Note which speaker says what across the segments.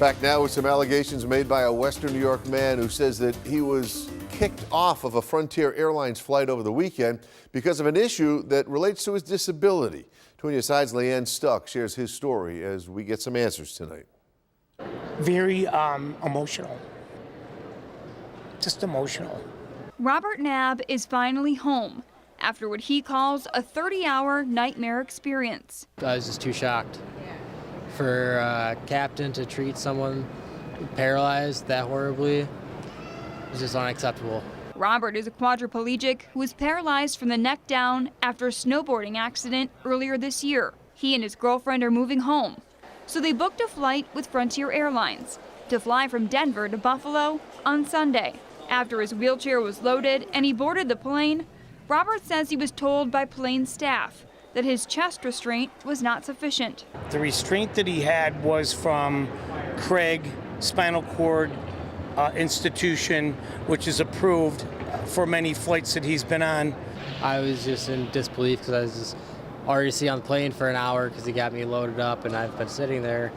Speaker 1: Back now with some allegations made by a Western New York man who says that he was kicked off of a Frontier Airlines flight over the weekend because of an issue that relates to his disability. 20 Side's Leanne Stuck shares his story as we get some answers tonight.
Speaker 2: Very emotional. Just emotional.
Speaker 3: Robert Knabb is finally home after what he calls a 30-hour nightmare experience.
Speaker 4: I was just too shocked. For a captain to treat someone paralyzed that horribly is just unacceptable.
Speaker 3: Robert is a quadriplegic who was paralyzed from the neck down after a snowboarding accident earlier this year. He and his girlfriend are moving home, so they booked a flight with Frontier Airlines to fly from Denver to Buffalo on Sunday. After his wheelchair was loaded and he boarded the plane, Robert says he was told by plane staff that his chest restraint was not sufficient.
Speaker 2: The restraint that he had was from Craig Spinal Cord Institution, which is approved for many flights that he's been on.
Speaker 4: I was just in disbelief because I was just already sitting on the plane for an hour because he got me loaded up, and I've been sitting there,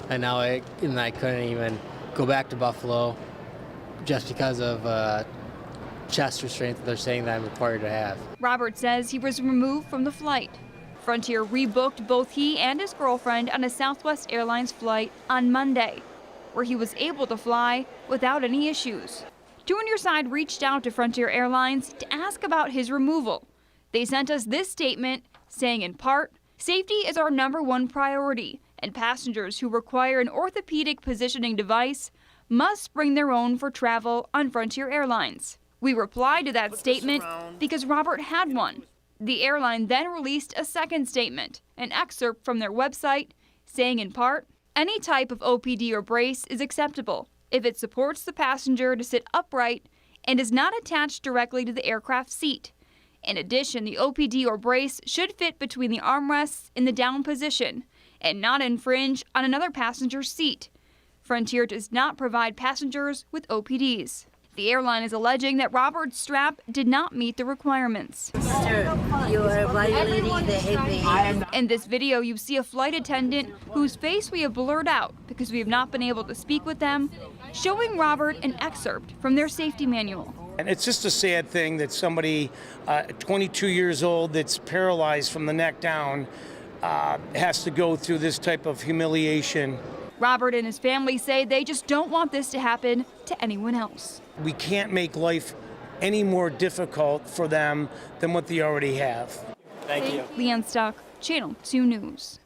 Speaker 4: and now I couldn't even go back to Buffalo just because of chest restraint that they're saying that I'm required to have.
Speaker 3: Robert says he was removed from the flight. Frontier rebooked both he and his girlfriend on a Southwest Airlines flight on Monday, where he was able to fly without any issues. 20 Side reached out to Frontier Airlines to ask about his removal. They sent us this statement saying, in part, "Safety is our #1 priority, and passengers who require an orthopedic positioning device must bring their own for travel on Frontier Airlines." We replied to that statement because Robert had one. The airline then released a second statement, an excerpt from their website, saying in part, "Any type of OPD or brace is acceptable if it supports the passenger to sit upright and is not attached directly to the aircraft seat. In addition, the OPD or brace should fit between the armrests in the down position and not infringe on another passenger's seat. Frontier does not provide passengers with OPDs." The airline is alleging that Robert's strap did not meet the requirements.
Speaker 5: Sir, you are violating the FAA.
Speaker 3: In this video, you see a flight attendant whose face we have blurred out because we have not been able to speak with them, showing Robert an excerpt from their safety manual.
Speaker 2: And it's just a sad thing that somebody 22 years old that's paralyzed from the neck down has to go through this type of humiliation.
Speaker 3: Robert and his family say they just don't want this to happen to anyone else.
Speaker 2: We can't make life any more difficult for them than what they already have.
Speaker 4: Thank you.
Speaker 3: Leanne Stuck, Channel 2 News.